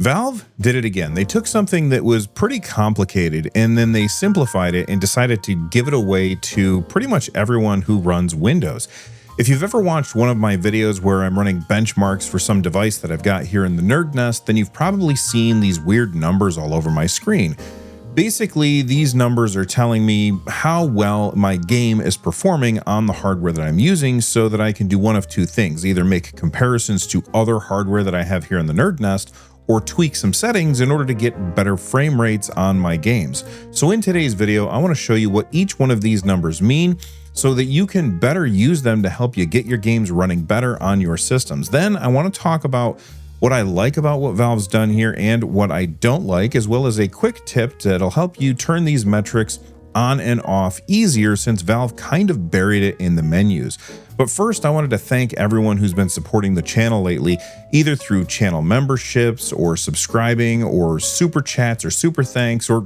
Valve did it again. They took something that was pretty complicated and then they simplified it and decided to give it away to pretty much everyone who runs Windows. If you've ever watched one of my videos where I'm running benchmarks for some device that I've got here in the NerdNest, then you've probably seen these weird numbers all over my screen. Basically, these numbers are telling me how well my game is performing on the hardware that I'm using so that I can do one of two things, either make comparisons to other hardware that I have here in the NerdNest or tweak some settings in order to get better frame rates on my games. So in today's video, I want to show you what each one of these numbers mean so that you can better use them to help you get your games running better on your systems. Then I want to talk about what I like about what Valve's done here and what I don't like, as well as a quick tip that'll help you turn these metrics on and off easier since Valve kind of buried it in the menus. But first, I wanted to thank everyone who's been supporting the channel lately, either through channel memberships or subscribing or super chats or super thanks, or,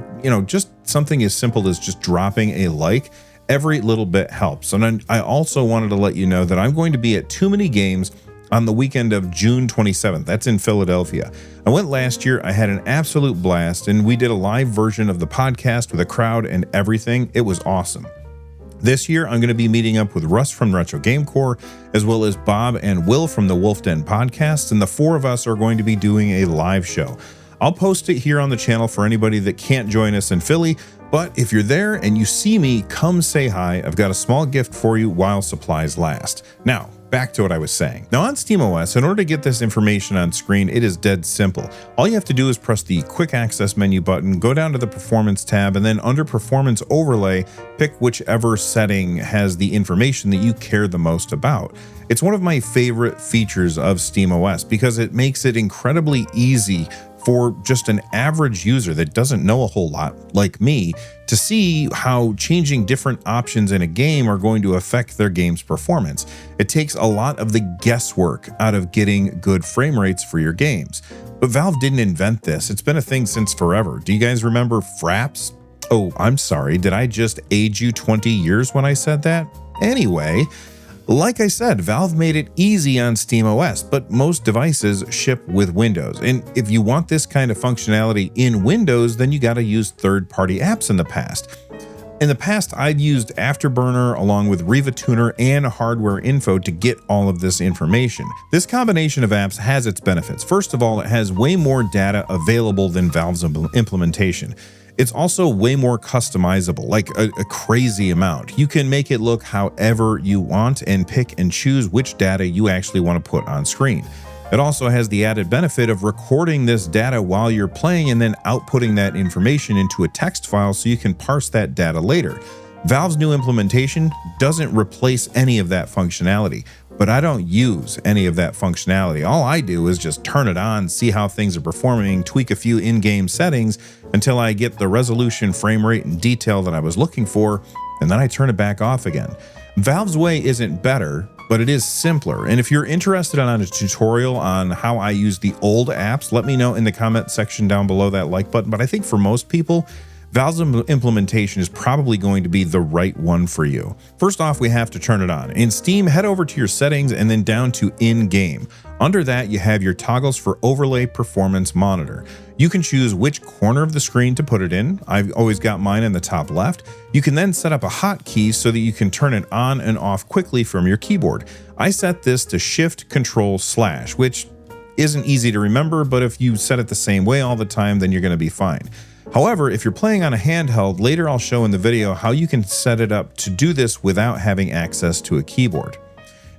just something as simple as just dropping a like. Every little bit helps. And I also wanted to let you know that I'm going to be at Too Many Games on the weekend of June 27th. That's in Philadelphia. I went last year. I had an absolute blast, and we did a live version of the podcast with a crowd and everything. It was awesome. This year, I'm going to be meeting up with Russ from Retro Game Core, as well as Bob and Will from the Wolf Den podcast, and the four of us are going to be doing a live show. I'll post it here on the channel for anybody that can't join us in Philly, but if you're there and you see me, come say hi. I've got a small gift for you while supplies last. Now, back to what I was saying. Now on SteamOS, in order to get this information on screen, it is dead simple. All you have to do is press the quick access menu button, go down to the performance tab, and then under performance overlay, pick whichever setting has the information that you care the most about. It's one of my favorite features of SteamOS because it makes it incredibly easy for just an average user that doesn't know a whole lot like me to see how changing different options in a game are going to affect their game's performance. It takes a lot of the guesswork out of getting good frame rates for your games. But Valve didn't invent this. It's been a thing since forever. Do you guys remember Fraps? Oh, I'm sorry. Did I just age you 20 years when I said that? Anyway, like I said, Valve made it easy on SteamOS, but most devices ship with Windows. And if you want this kind of functionality in Windows, then you got to use third-party apps in the past. In the past, I've used Afterburner along with Riva Tuner and Hardware Info to get all of this information. This combination of apps has its benefits. First of all, it has way more data available than Valve's implementation. It's also way more customizable, like a crazy amount. You can make it look however you want and pick and choose which data you actually want to put on screen. It also has the added benefit of recording this data while you're playing and then outputting that information into a text file so you can parse that data later. Valve's new implementation doesn't replace any of that functionality, but I don't use any of that functionality. All I do is just turn it on, see how things are performing, tweak a few in-game settings until I get the resolution, frame rate, and detail that I was looking for, and then I turn it back off again. Valve's way isn't better, but it is simpler. And if you're interested in a tutorial on how I use the old apps, let me know in the comment section down below that like button. But I think for most people, Valve's implementation is probably going to be the right one for you. First off, we have to turn it on. In Steam, head over to your settings and then down to in-game. Under that, you have your toggles for overlay performance monitor. You can choose which corner of the screen to put it in. I've always got mine in the top left. You can then set up a hotkey so that you can turn it on and off quickly from your keyboard. I set this to Shift Control /, which isn't easy to remember, but if you set it the same way all the time, then you're going to be fine. However, if you're playing on a handheld, later I'll show in the video how you can set it up to do this without having access to a keyboard.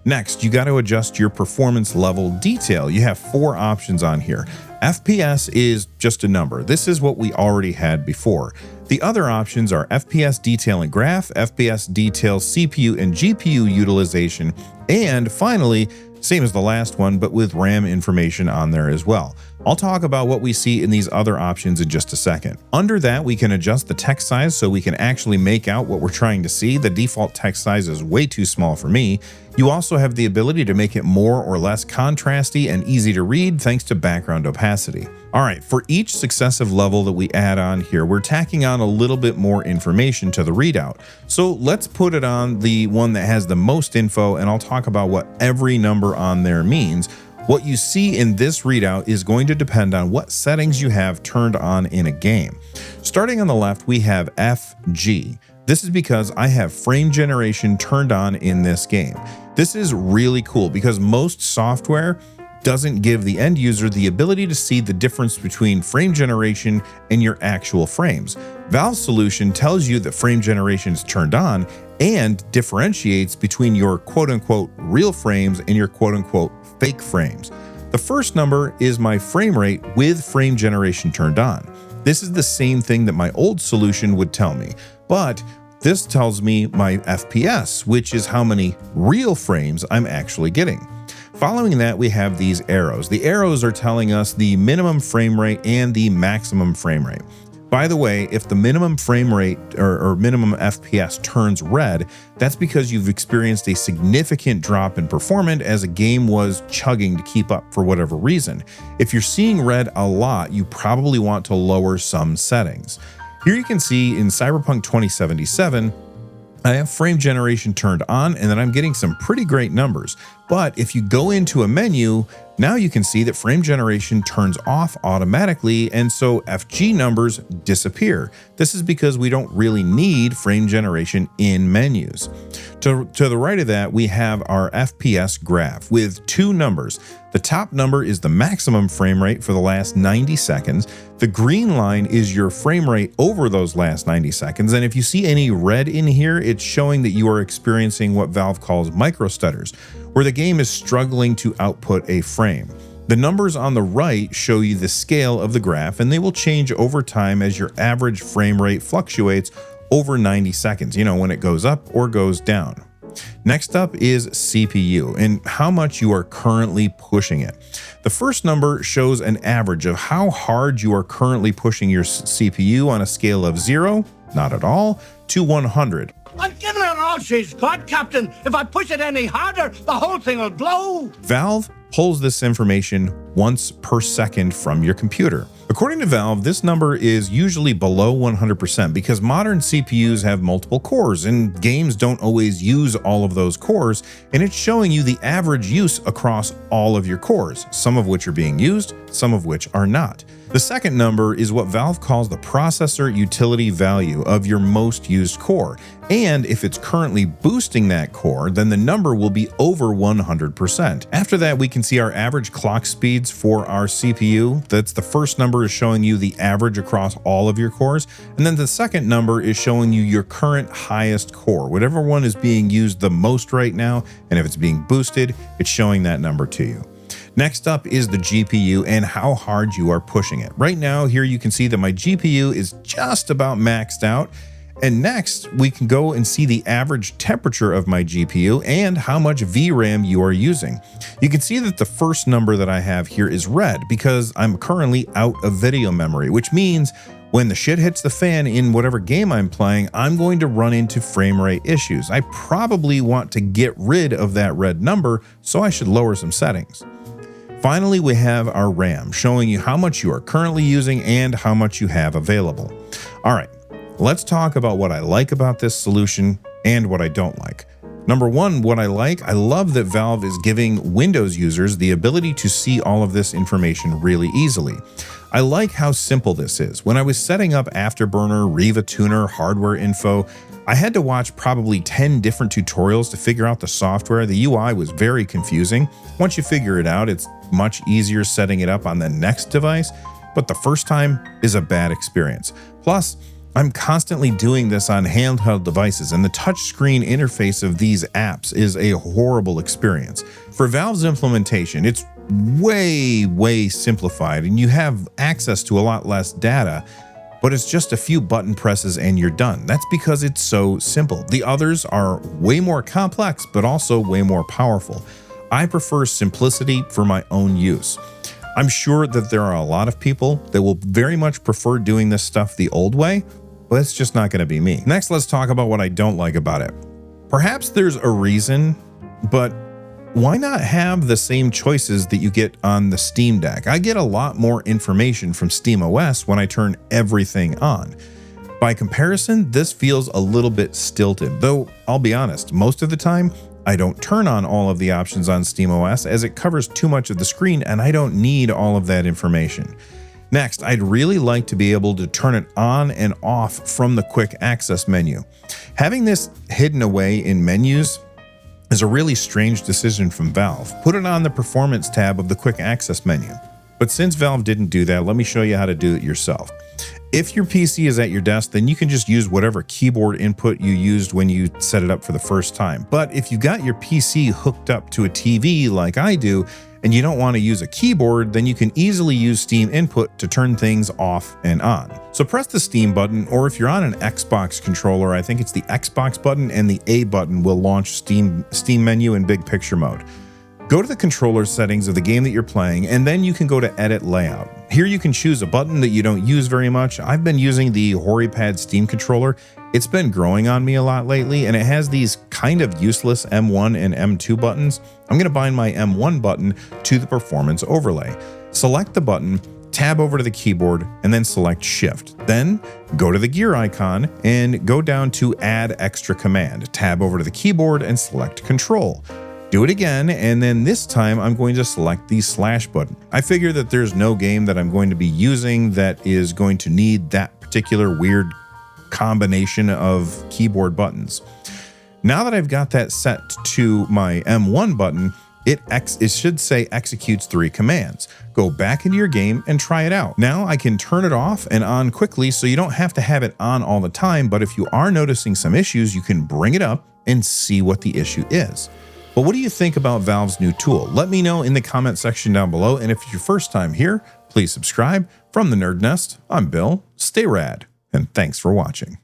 Next, you got to adjust your performance level detail. You have 4 options on here. FPS is just a number. This is what we already had before. The other options are FPS detail and graph, FPS detail, CPU and GPU utilization, and finally, same as the last one, but with RAM information on there as well. I'll talk about what we see in these other options in just a second. Under that, we can adjust the text size so we can actually make out what we're trying to see. The default text size is way too small for me. You also have the ability to make it more or less contrasty and easy to read thanks to background opacity. All right, for each successive level that we add on here, we're tacking on a little bit more information to the readout. So let's put it on the one that has the most info, and I'll talk about what every number on there means. What you see in this readout is going to depend on what settings you have turned on in a game. Starting on the left, we have FG. This is because I have frame generation turned on in this game. This is really cool because most software doesn't give the end user the ability to see the difference between frame generation and your actual frames. Valve's solution tells you that frame generation is turned on and differentiates between your quote-unquote real frames and your quote-unquote fake frames. The first number is my frame rate with frame generation turned on. This is the same thing that my old solution would tell me, but this tells me my FPS, which is how many real frames I'm actually getting. Following that, we have these arrows. The arrows are telling us the minimum frame rate and the maximum frame rate. By the way, if the minimum frame rate or minimum FPS turns red, that's because you've experienced a significant drop in performance as a game was chugging to keep up for whatever reason. If you're seeing red a lot, you probably want to lower some settings. Here you can see in Cyberpunk 2077, I have frame generation turned on and then I'm getting some pretty great numbers. But if you go into a menu, now you can see that frame generation turns off automatically, and so FG numbers disappear. This is because we don't really need frame generation in menus. To the right of that, we have our FPS graph with two numbers. The top number is the maximum frame rate for the last 90 seconds. The green line is your frame rate over those last 90 seconds. And if you see any red in here, it's showing that you are experiencing what Valve calls micro stutters, where the game is struggling to output a frame. The numbers on the right show you the scale of the graph, and they will change over time as your average frame rate fluctuates over 90 seconds, when it goes up or goes down. Next up is CPU and how much you are currently pushing it. The first number shows an average of how hard you are currently pushing your CPU on a scale of 0, not at all, to 100. I'm giving her all she's got, Captain. If I push it any harder, the whole thing will blow. Valve pulls this information once per second from your computer. According to Valve, this number is usually below 100% because modern CPUs have multiple cores and games don't always use all of those cores, and it's showing you the average use across all of your cores, some of which are being used, some of which are not. The second number is what Valve calls the processor utility value of your most used core, and if it's currently boosting that core, then the number will be over 100%. After that, we can see our average clock speeds for our CPU. That's the first number is showing you the average across all of your cores, and then the second number is showing you your current highest core, whatever one is being used the most right now, and if it's being boosted, it's showing that number to you. Next up is the GPU and how hard you are pushing it. Right now, here you can see that my GPU is just about maxed out. And next, we can go and see the average temperature of my GPU and how much VRAM you are using. You can see that the first number that I have here is red because I'm currently out of video memory, which means when the shit hits the fan in whatever game I'm playing, I'm going to run into frame rate issues. I probably want to get rid of that red number, so I should lower some settings. Finally, we have our RAM showing you how much you are currently using and how much you have available. All right, let's talk about what I like about this solution and what I don't like. Number one, what I love that Valve is giving Windows users the ability to see all of this information really easily. I like how simple this is. When I was setting up Afterburner, Riva Tuner, hardware info, I had to watch probably 10 different tutorials to figure out the software. The UI was very confusing. Once you figure it out, it's much easier setting it up on the next device, but the first time is a bad experience. Plus, I'm constantly doing this on handheld devices, and the touchscreen interface of these apps is a horrible experience. For Valve's implementation, it's way simplified, and you have access to a lot less data, but it's just a few button presses and you're done. That's because it's so simple. The others are way more complex, but also way more powerful. I prefer simplicity for my own use. I'm sure that there are a lot of people that will very much prefer doing this stuff the old way, but it's just not going to be me. Next, let's talk about what I don't like about it. Perhaps there's a reason, but why not have the same choices that you get on the Steam Deck? I get a lot more information from SteamOS when I turn everything on. By comparison, this feels a little bit stilted, though I'll be honest, most of the time, I don't turn on all of the options on SteamOS as it covers too much of the screen and I don't need all of that information. Next, I'd really like to be able to turn it on and off from the quick access menu. Having this hidden away in menus is a really strange decision from Valve. Put it on the performance tab of the quick access menu. But since Valve didn't do that, let me show you how to do it yourself. If your PC is at your desk, then you can just use whatever keyboard input you used when you set it up for the first time. But if you got your PC hooked up to a TV like I do, and you don't want to use a keyboard, then you can easily use Steam Input to turn things off and on. So press the Steam button, or if you're on an Xbox controller, I think it's the Xbox button and the A button will launch Steam menu in big picture mode. Go to the controller settings of the game that you're playing, and then you can go to Edit Layout. Here you can choose a button that you don't use very much. I've been using the HoriPad Steam controller. It's been growing on me a lot lately, and it has these kind of useless M1 and M2 buttons. I'm going to bind my M1 button to the performance overlay. Select the button, tab over to the keyboard, and then select Shift. Then go to the gear icon and go down to Add Extra Command. Tab over to the keyboard and select Control. Do it again, and then this time I'm going to select the slash button. I figure that there's no game that I'm going to be using that is going to need that particular weird combination of keyboard buttons. Now that I've got that set to my M1 button, it should say executes 3 commands. Go back into your game and try it out. Now I can turn it off and on quickly, so you don't have to have it on all the time, but if you are noticing some issues, you can bring it up and see what the issue is. But what do you think about Valve's new tool? Let me know in the comment section down below, and if it's your first time here, please subscribe. From the Nerd Nest, I'm Bill. Stay rad, and thanks for watching.